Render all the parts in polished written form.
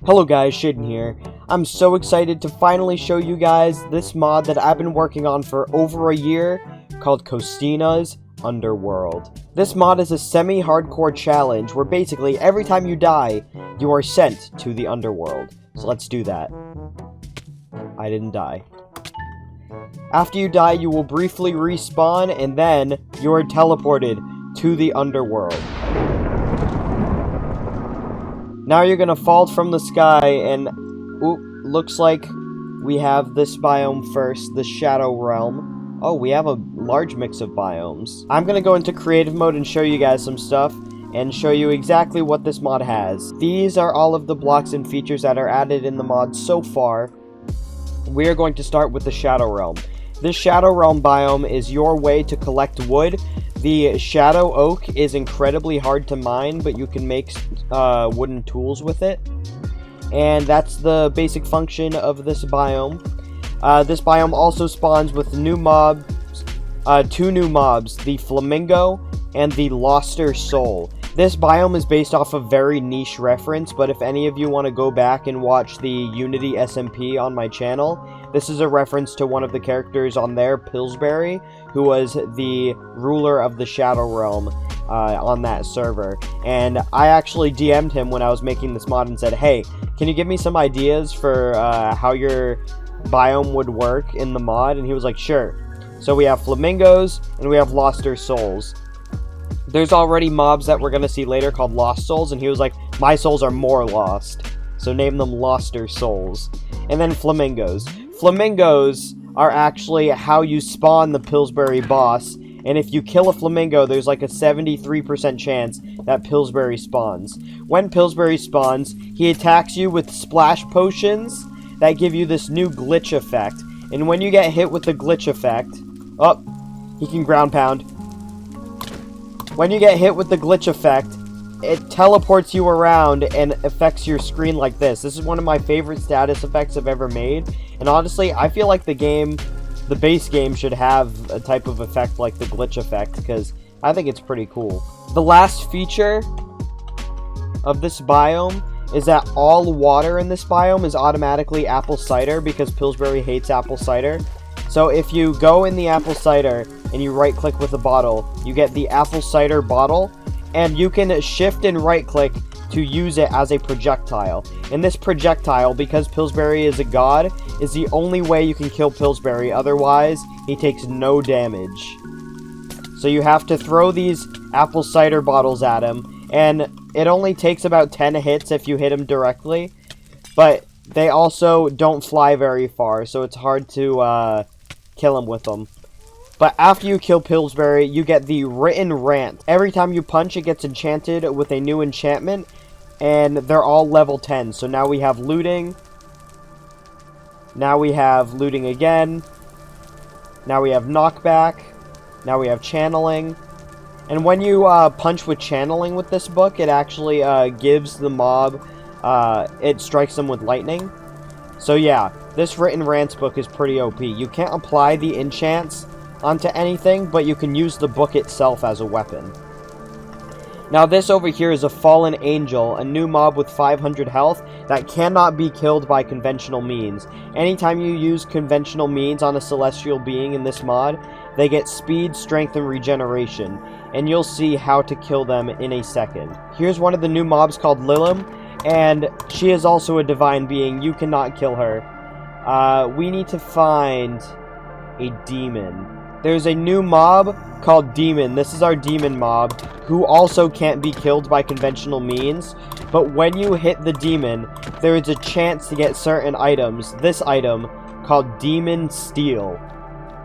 Hello guys, Shaden here. I'm so excited to finally show you guys this mod that I've been working on for over a year called Costina's Underworld. This mod is a semi-hardcore challenge where basically every time you die, you are sent to the Underworld. So let's do that. I didn't die. After you die, you will briefly respawn and then you are teleported to the Underworld. Now you're gonna fall from the sky and looks like we have this biome first, the Shadow Realm. Oh, we have a large mix of biomes. I'm gonna go into creative mode and show you guys some stuff and show you exactly what this mod has. These are all of the blocks and features that are added in the mod so far. We are going to start with the Shadow Realm. This Shadow Realm biome is your way to collect wood. The Shadow Oak is incredibly hard to mine, but you can make wooden tools with it. And that's the basic function of this biome. This biome also spawns with new mobs, two new mobs, the Flamingo and the Loster Soul. This biome is based off a very niche reference, but if any of you want to go back and watch the Unity SMP on my channel, this is a reference to one of the characters on there, Pillsbury, who was the ruler of the Shadow Realm on that server. And I actually DM'd him when I was making this mod and said, hey, can you give me some ideas for how your biome would work in the mod? And he was like, sure. So we have Flamingos and we have Loster Souls. There's already mobs that we're going to see later called Lost Souls, and he was like, my souls are more lost, so name them Loster Souls. And then Flamingos. Flamingos are actually how you spawn the Pillsbury boss, and if you kill a Flamingo, there's like a 73% chance that Pillsbury spawns. When Pillsbury spawns, he attacks you with splash potions that give you this new glitch effect, and when you get hit with the glitch effect, he can ground pound. When you get hit with the glitch effect, it teleports you around and affects your screen like this. This is one of my favorite status effects I've ever made. And honestly, I feel like the base game should have a type of effect like the glitch effect, because I think it's pretty cool. The last feature of this biome is that all water in this biome is automatically apple cider, because Pillsbury hates apple cider. So if you go in the apple cider and you right click with a bottle, you get the apple cider bottle, and you can shift and right click to use it as a projectile. And this projectile, because Pillsbury is a god, is the only way you can kill Pillsbury, otherwise he takes no damage. So you have to throw these apple cider bottles at him, and it only takes about 10 hits if you hit him directly, but they also don't fly very far, so it's hard to kill him with them. But after you kill Pillsbury, you get the Written Rant. Every time you punch, it gets enchanted with a new enchantment, and they're all level 10. So now we have looting. Now we have looting again. Now we have knockback. Now we have channeling. And when you punch with channeling with this book, it actually gives the mob, it strikes them with lightning. So yeah, this Written Rants book is pretty OP. You can't apply the enchants onto anything, but you can use the book itself as a weapon. Now this over here is a Fallen Angel, a new mob with 500 health that cannot be killed by conventional means. Anytime you use conventional means on a celestial being in this mod, they get speed, strength, and regeneration, and you'll see how to kill them in a second. Here's one of the new mobs called Lilim, and she is also a divine being. You cannot kill her. We need to find a demon. There's a new mob called Demon. This is our demon mob, who also can't be killed by conventional means. But when you hit the demon, there is a chance to get certain items. This item, called Demon Steel.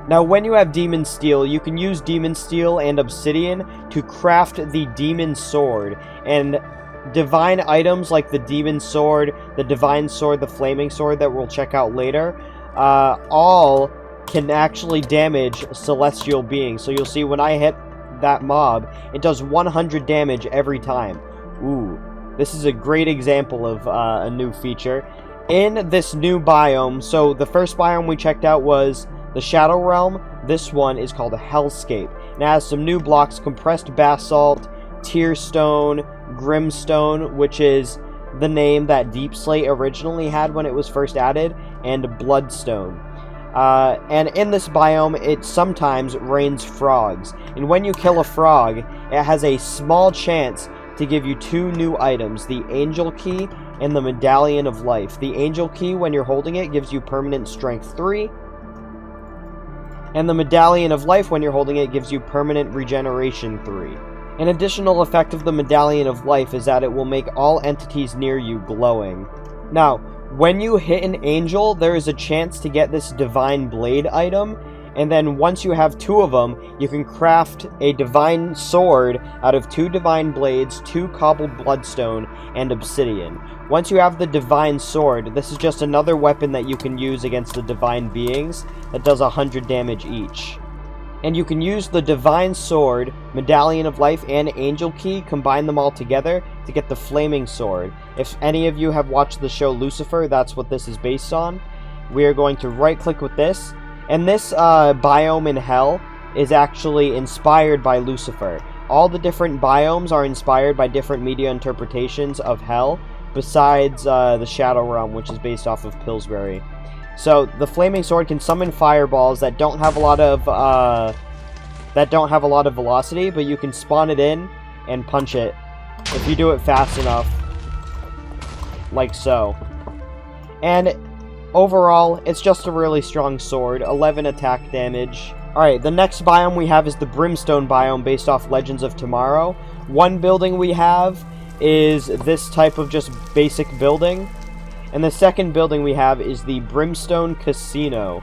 Now, when you have Demon Steel, you can use Demon Steel and Obsidian to craft the Demon Sword. And divine items like the Demon Sword, the Divine Sword, the Flaming Sword that we'll check out later, all can actually damage celestial beings. So you'll see when I hit that mob, it does 100 damage every time. Ooh, this is a great example of a new feature. In this new biome, so the first biome we checked out was the Shadow Realm. This one is called a Hellscape. It has some new blocks: compressed basalt, tear stone, grimstone, which is the name that Deep Slate originally had when it was first added, and Bloodstone. And in this biome, it sometimes rains frogs. And when you kill a frog, it has a small chance to give you 2 new items, the Angel Key and the Medallion of Life. The Angel Key, when you're holding it, gives you permanent Strength 3. And the Medallion of Life, when you're holding it, gives you permanent Regeneration 3. An additional effect of the Medallion of Life is that it will make all entities near you glowing. Now, when you hit an angel, there is a chance to get this Divine Blade item, and then once you have 2 of them, you can craft a Divine Sword out of 2 Divine Blades, 2 Cobbled Bloodstone, and Obsidian. Once you have the Divine Sword, this is just another weapon that you can use against the Divine Beings that does 100 damage each. And you can use the Divine Sword, Medallion of Life, and Angel Key, combine them all together to get the Flaming Sword. If any of you have watched the show Lucifer, that's what this is based on. We are going to right-click with this, and this biome in Hell is actually inspired by Lucifer. All the different biomes are inspired by different media interpretations of Hell, besides the Shadow Realm, which is based off of Pillsbury. So the Flaming Sword can summon fireballs that don't have a lot of velocity, but you can spawn it in and punch it if you do it fast enough, like so. And overall, it's just a really strong sword, 11 attack damage. Alright, the next biome we have is the Brimstone biome based off Legends of Tomorrow. One building we have is this type of just basic building. And the second building we have is the Brimstone Casino.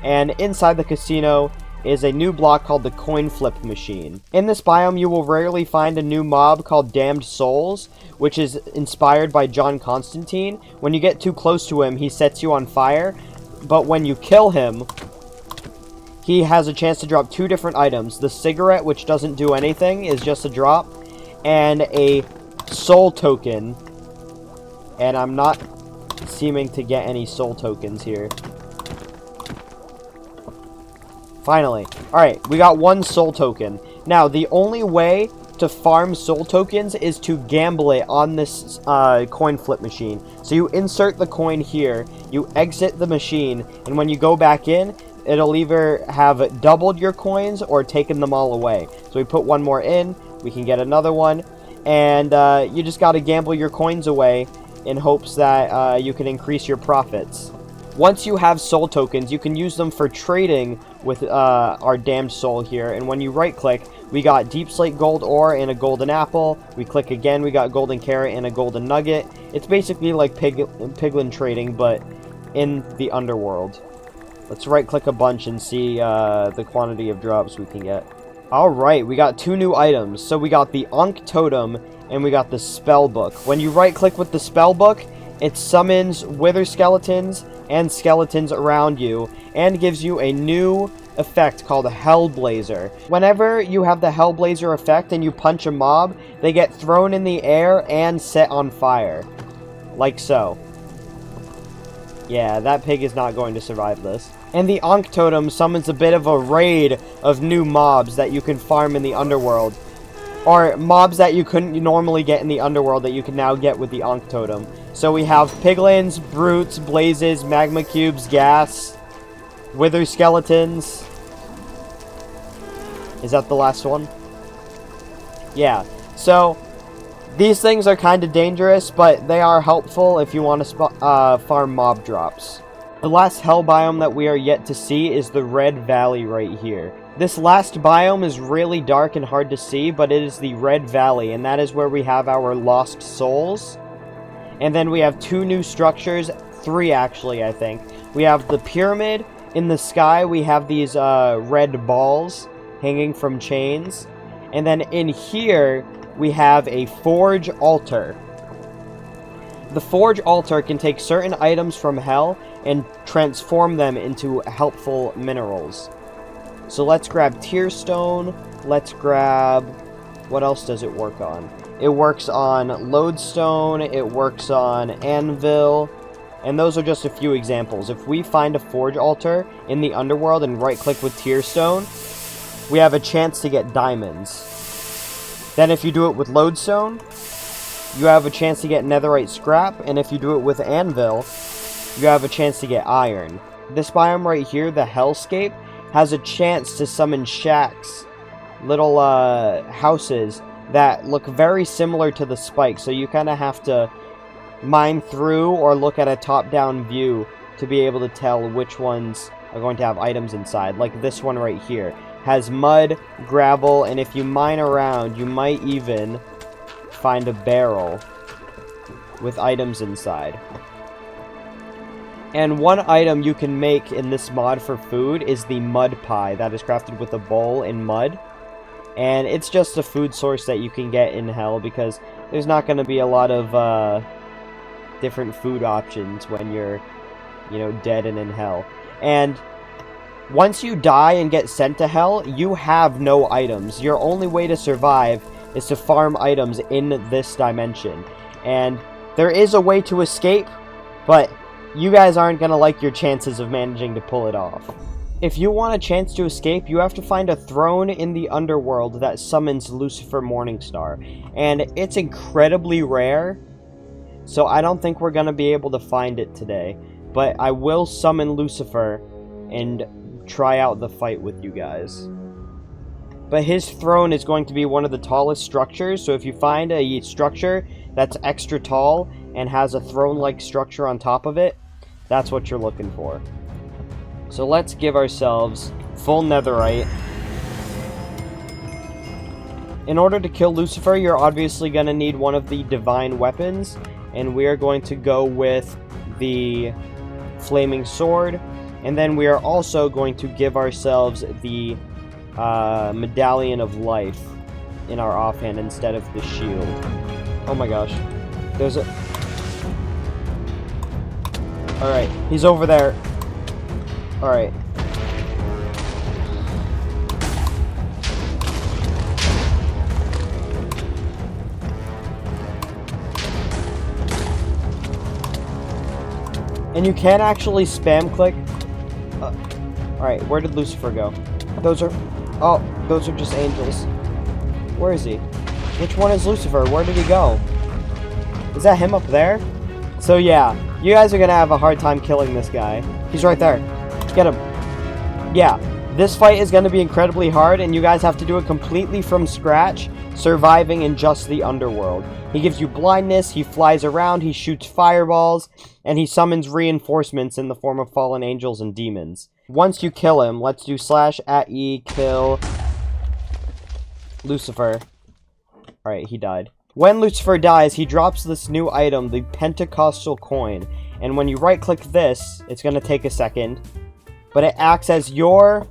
And inside the casino is a new block called the Coin Flip Machine. In this biome, you will rarely find a new mob called Damned Souls, which is inspired by John Constantine. When you get too close to him, he sets you on fire. But when you kill him, he has a chance to drop 2 different items. The cigarette, which doesn't do anything, is just a drop. And a soul token. And I'm not seeming to get any soul tokens here. Finally. Alright, we got 1 soul token. Now, the only way to farm soul tokens is to gamble it on this coin flip machine. So you insert the coin here, you exit the machine, and when you go back in, it'll either have doubled your coins or taken them all away. So we put 1 more in, we can get another one, and you just gotta gamble your coins away in hopes that you can increase your profits. Once you have soul tokens, you can use them for trading with our damned soul here. And when you right click, we got deep slate gold ore and a golden apple. We click again, we got golden carrot and a golden nugget. It's basically like piglin trading, but in the underworld. Let's right click a bunch and see the quantity of drops we can get. Alright, we got 2 new items. So we got the Ankh Totem and we got the Spell Book. When you right click with the Spell Book, it summons wither skeletons and skeletons around you and gives you a new effect called Hellblazer. Whenever you have the Hellblazer effect and you punch a mob, they get thrown in the air and set on fire. Like so. Yeah, that pig is not going to survive this. And the Ankh Totem summons a bit of a raid of new mobs that you can farm in the underworld. Or mobs that you couldn't normally get in the underworld that you can now get with the Ankh Totem. So we have piglins, brutes, blazes, magma cubes, gas, wither skeletons. Is that the last one? Yeah. So these things are kind of dangerous, but they are helpful if you want to farm mob drops. The last hell biome that we are yet to see is the Red Valley right here. This last biome is really dark and hard to see, but it is the Red Valley, and that is where we have our lost souls. And then we have 2 new structures, 3 actually, I think. We have the pyramid. In the sky, we have these red balls hanging from chains. And then in here, we have a forge altar. The forge altar can take certain items from hell and transform them into helpful minerals. So let's grab tier stone. Let's grab... what else does it work on? It works on lodestone. It works on anvil. And those are just a few examples. If we find a forge altar in the underworld and right click with tier stone, we have a chance to get diamonds. Then if you do it with lodestone, you have a chance to get netherite scrap, and if you do it with anvil, you have a chance to get iron. This biome right here, the hellscape, has a chance to summon shacks, little houses that look very similar to the spike, so you kind of have to mine through or look at a top-down view to be able to tell which ones are going to have items inside. Like this one right here has mud, gravel, and if you mine around, you might even find a barrel with items inside. And one item you can make in this mod for food is the mud pie that is crafted with a bowl in mud. And it's just a food source that you can get in hell because there's not going to be a lot of different food options when you're, you know, dead and in hell. And once you die and get sent to hell, you have no items. Your only way to survive is to farm items in this dimension. And there is a way to escape, but you guys aren't going to like your chances of managing to pull it off. If you want a chance to escape, you have to find a throne in the Underworld that summons Lucifer Morningstar. And it's incredibly rare, so I don't think we're going to be able to find it today. But I will summon Lucifer and try out the fight with you guys. But his throne is going to be one of the tallest structures, so if you find a structure that's extra tall and has a throne-like structure on top of it, that's what you're looking for. So let's give ourselves full netherite. In order to kill Lucifer, you're obviously going to need one of the divine weapons, and we are going to go with the flaming sword, and then we are also going to give ourselves the medallion of life in our offhand instead of the shield. Oh my gosh. There's a... Alright, he's over there. Alright. And you can actually spam click. Alright, where did Lucifer go? Those are... Oh, those are just angels. Where is he? Which one is Lucifer? Where did he go? Is that him up there? So yeah, you guys are gonna have a hard time killing this guy. He's right there. Get him. Yeah, this fight is gonna be incredibly hard, and you guys have to do it completely from scratch, surviving in just the Underworld. He gives you blindness, he flies around, he shoots fireballs, and he summons reinforcements in the form of fallen angels and demons. Once you kill him, let's do /@e kill Lucifer. Alright, he died. When Lucifer dies, he drops this new item, the Pentecostal coin. And when you right-click this, it's going to take a second, but it acts as your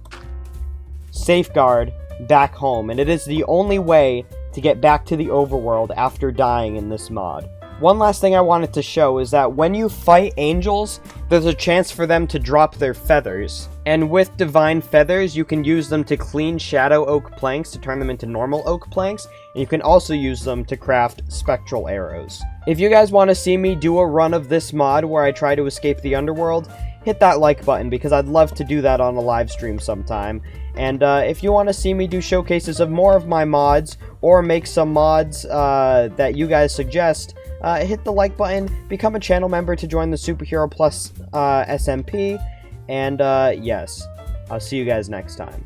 safeguard back home. And it is the only way to get back to the overworld after dying in this mod. One last thing I wanted to show is that when you fight angels, there's a chance for them to drop their feathers. And with divine feathers, you can use them to clean shadow oak planks to turn them into normal oak planks. And you can also use them to craft spectral arrows. If you guys want to see me do a run of this mod where I try to escape the Underworld, hit that like button because I'd love to do that on a live stream sometime. And if you want to see me do showcases of more of my mods or make some mods that you guys suggest, hit the like button, become a channel member to join the Superhero Plus SMP, and yes, I'll see you guys next time.